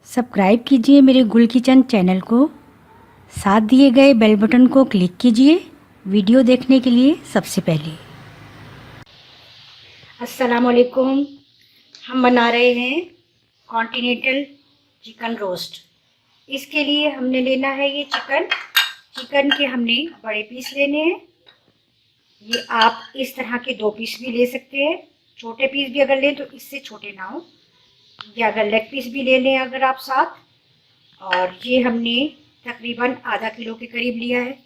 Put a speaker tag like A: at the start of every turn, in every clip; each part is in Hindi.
A: सब्सक्राइब कीजिए मेरे गुल किचन चैनल को। साथ दिए गए बेल बटन को क्लिक कीजिए वीडियो देखने के लिए सबसे पहले। अस्सलाम वालेकुम। हम बना रहे हैं कॉन्टिनेंटल चिकन रोस्ट। इसके लिए हमने लेना है ये चिकन के हमने बड़े पीस लेने हैं। ये आप इस तरह के 2 पीस भी ले सकते हैं। छोटे पीस भी अगर लें तो इससे छोटे ना हो, या अगर लेग पीस भी ले लें अगर आप साथ। और ये हमने तकरीबन आधा किलो के करीब लिया है।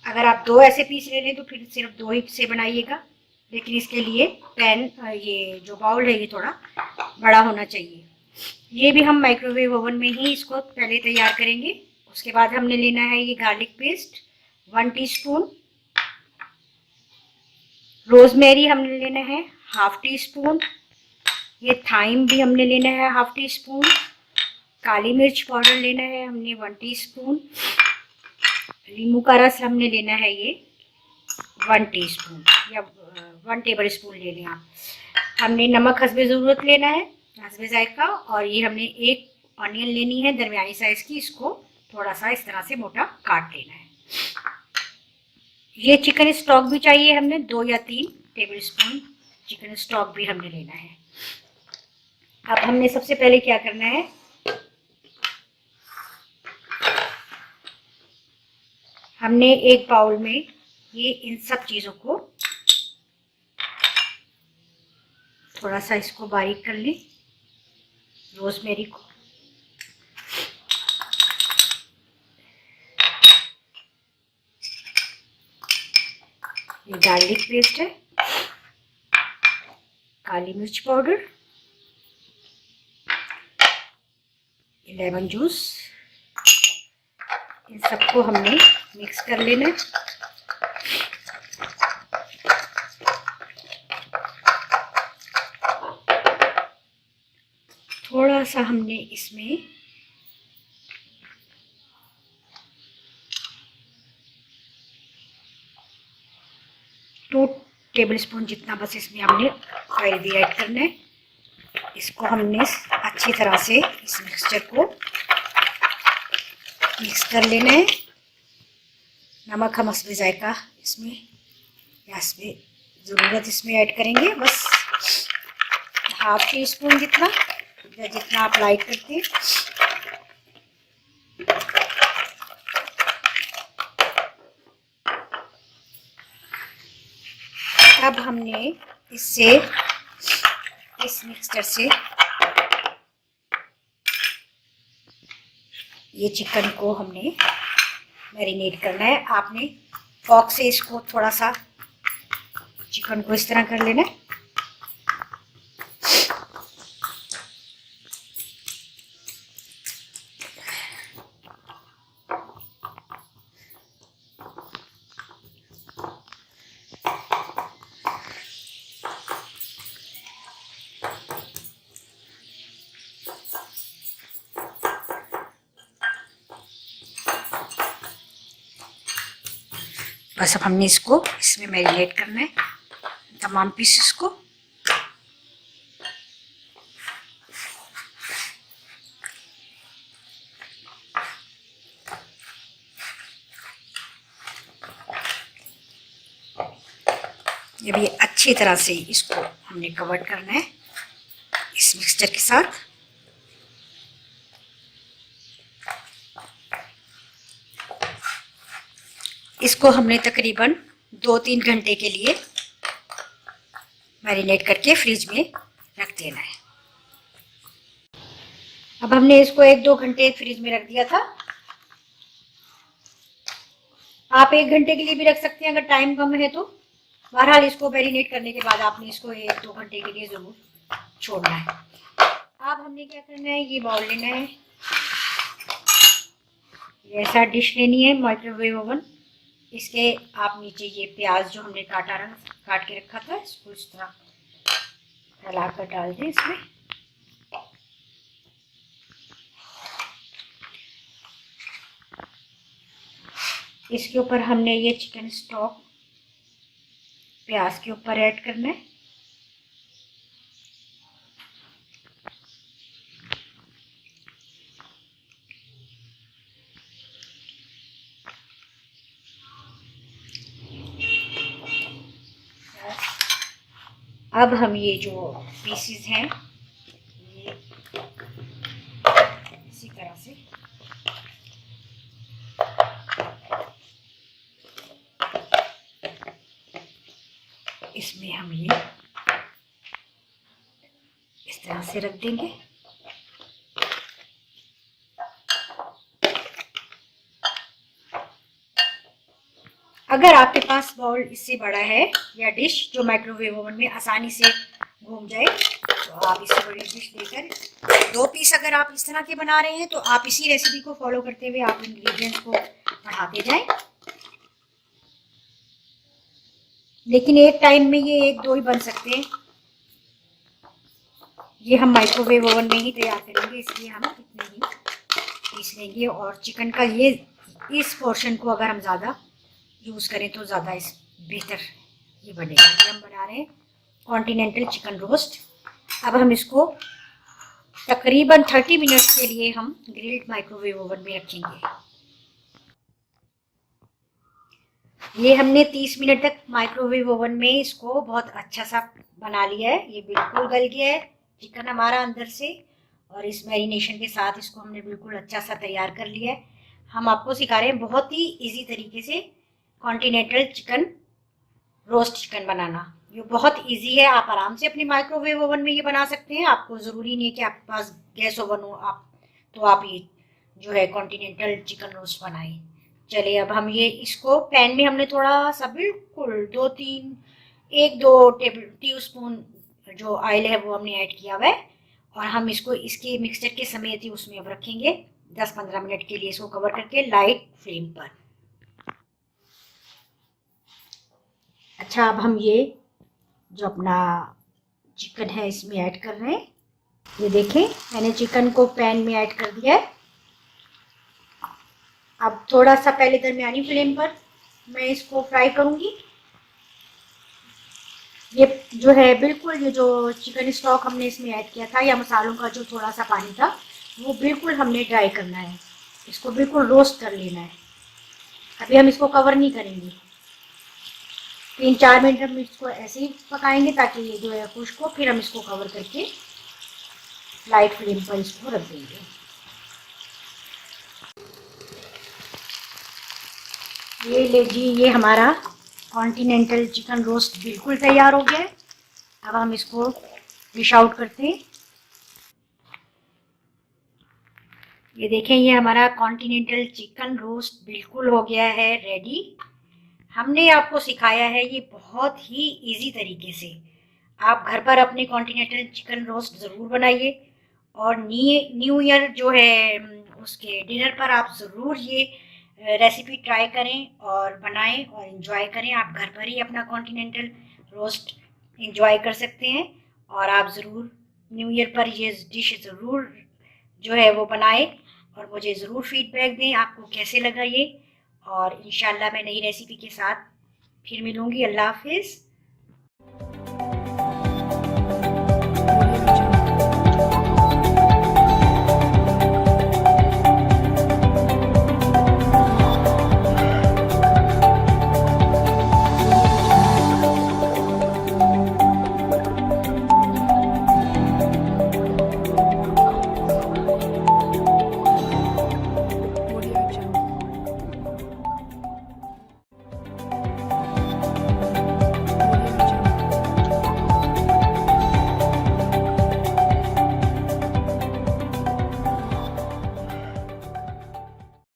A: अगर आप 2 ऐसे पीस ले लें तो फिर सिर्फ 2 ही से बनाइएगा, लेकिन इसके लिए पैन, ये जो बाउल है ये थोड़ा बड़ा होना चाहिए। ये भी हम माइक्रोवेव ओवन में ही इसको पहले तैयार करेंगे। उसके बाद हमने लेना है ये गार्लिक पेस्ट 1 टीस्पून, रोजमेरी हमने लेना है ½ टीस्पून, ये थाइम भी हमने लेना है ½ टीस्पून, काली मिर्च पाउडर लेना है हमने 1 टीस्पून, नींबू का रस हमने लेना है ये 1 टीस्पून या 1 टेबल स्पून ले लें आप। हमने नमक हस्बे ज़रूरत लेना है, हस्बे जायका। और ये हमने 1 ऑनियन लेनी है दरमियानी साइज़ की, इसको थोड़ा सा इस तरह से मोटा काट लेना है। ये चिकन स्टॉक भी चाहिए, हमने 2 या 3 टेबल स्पून चिकन स्टॉक भी हमने लेना है। अब हमने सबसे पहले क्या करना है, हमने एक बाउल में ये इन सब चीज़ों को थोड़ा सा इसको बारीक कर लें। रोजमेरी को ये गार्लिक पेस्ट है, काली मिर्च पाउडर, लेमन जूस, इन सबको हमने मिक्स कर लेना है। थोड़ा सा हमने इसमें टू टेबल स्पून जितना बस इसमें हमने ऑयल भी ऐड करना है। इसको हमने अच्छी तरह से इस मिक्सचर को मिक्स कर लेना है। नमक हम हस्बे जायका इसमें ज़रूरत इसमें ऐड करेंगे, बस ½ टीस्पून जितना, या जितना आप लाइक करते हैं। अब हमने इस मिक्सचर से ये चिकन को हमने मैरिनेट करना है। आपने फॉक से इसको थोड़ा सा चिकन को इस तरह कर लेना है। बस अब हमने इसको इसमें मैरिनेट करना है, तमाम पीसेस को। जब ये अच्छी तरह से इसको हमने कवर करना है इस मिक्सचर के साथ। इसको हमने तकरीबन 2-3 घंटे के लिए मैरिनेट करके फ्रिज में रख देना है। अब हमने इसको 1-2 घंटे फ्रिज में रख दिया था। आप 1 घंटे के लिए भी रख सकते हैं अगर टाइम कम है तो। बहरहाल इसको मैरिनेट करने के बाद आपने इसको 1-2 घंटे के लिए ज़रूर छोड़ना है। अब हमने क्या करना है, ये बाउल लेना है, ऐसा डिश लेनी है माइक्रोवेव ओवन। इसके आप नीचे ये प्याज जो हमने काट के रखा था इसको इस तरह फैलाकर डाल दें इसमें। इसके ऊपर हमने ये चिकन स्टॉक प्याज के ऊपर ऐड करना है। अब हम ये जो पीसेस हैं ये इसी तरह से इसमें हम ये इस तरह से रख देंगे। अगर आपके पास बाउल इससे बड़ा है या डिश जो माइक्रोवेव ओवन में आसानी से घूम जाए तो आप इससे बड़ी डिश लेकर 2 पीस अगर आप इस तरह के बना रहे हैं तो आप इसी रेसिपी को फॉलो करते हुए आप इंग्रेडिएंट्स को बढ़ाते जाएं। लेकिन एक टाइम में ये 1-2 ही बन सकते हैं। ये हम माइक्रोवेव ओवन में ही तैयार करेंगे, इसलिए हम इतने ही पीस लेंगे। और चिकन का ये इस पोर्शन को अगर हम ज़्यादा यूज़ करें तो ज़्यादा इस बेहतर ये बनेगा। ये हम बना रहे हैं कॉन्टिनेंटल चिकन रोस्ट। अब हम इसको तकरीबन 30 मिनट्स के लिए हम ग्रिल्ड माइक्रोवेव ओवन में रखेंगे। ये हमने 30 मिनट तक माइक्रोवेव ओवन में इसको बहुत अच्छा सा बना लिया है। ये बिल्कुल गल गया है चिकन हमारा अंदर से, और इस मैरिनेशन के साथ इसको हमने बिल्कुल अच्छा सा तैयार कर लिया है। हम आपको सिखा रहे हैं बहुत ही इजी तरीके से कॉन्टिनेंटल चिकन रोस्ट चिकन बनाना। ये बहुत इजी है, आप आराम से अपने माइक्रोवेव ओवन में ये बना सकते हैं। आपको ज़रूरी नहीं है कि आपके पास गैस ओवन हो आप ये जो है कॉन्टिनेंटल चिकन रोस्ट बनाएं। चलिए अब हम ये इसको पैन में हमने थोड़ा सा बिल्कुल 1-2 टीस्पून जो ऑयल है वो हमने ऐड किया हुआ है, और हम इसको इसके मिक्सचर के समेत ही उसमें अब रखेंगे 10-15 मिनट के लिए, इसको कवर करके लाइट फ्लेम पर। अच्छा, अब हम ये जो अपना चिकन है इसमें ऐड कर रहे हैं। ये देखें मैंने चिकन को पैन में ऐड कर दिया है। अब थोड़ा सा पहले दरमियानी फ्लेम पर मैं इसको फ्राई करूंगी। ये जो है बिल्कुल ये जो चिकन स्टॉक हमने इसमें ऐड किया था या मसालों का जो थोड़ा सा पानी था वो बिल्कुल हमने ड्राई करना है, इसको बिल्कुल रोस्ट कर लेना है। अभी हम इसको कवर नहीं करेंगे, 3-4 मिनट हम इसको ऐसे ही पकाएंगे ताकि ये जो है खुश्क हो। फिर हम इसको कवर करके लाइट फ्लेम पर इसको रख देंगे। ये ले जी, ये हमारा कॉन्टिनेंटल चिकन रोस्ट बिल्कुल तैयार हो गया है। अब हम इसको डिश आउट करते हैं। ये देखें ये हमारा कॉन्टिनेंटल चिकन रोस्ट बिल्कुल हो गया है रेडी। हमने आपको सिखाया है ये बहुत ही इजी तरीके से। आप घर पर अपने कॉन्टिनेंटल चिकन रोस्ट ज़रूर बनाइए, और न्यू ईयर जो है उसके डिनर पर आप ज़रूर ये रेसिपी ट्राई करें और बनाएं और इन्जॉय करें। आप घर पर ही अपना कॉन्टिनेंटल रोस्ट इन्जॉय कर सकते हैं, और आप ज़रूर न्यू ईयर पर ये डिश ज़रूर जो है वो बनाएं और मुझे ज़रूर फीडबैक दें आपको कैसे लगा ये। और इंशाल्लाह मैं नई रेसिपी के साथ फिर मिलूँगी। अल्लाह हाफिज़।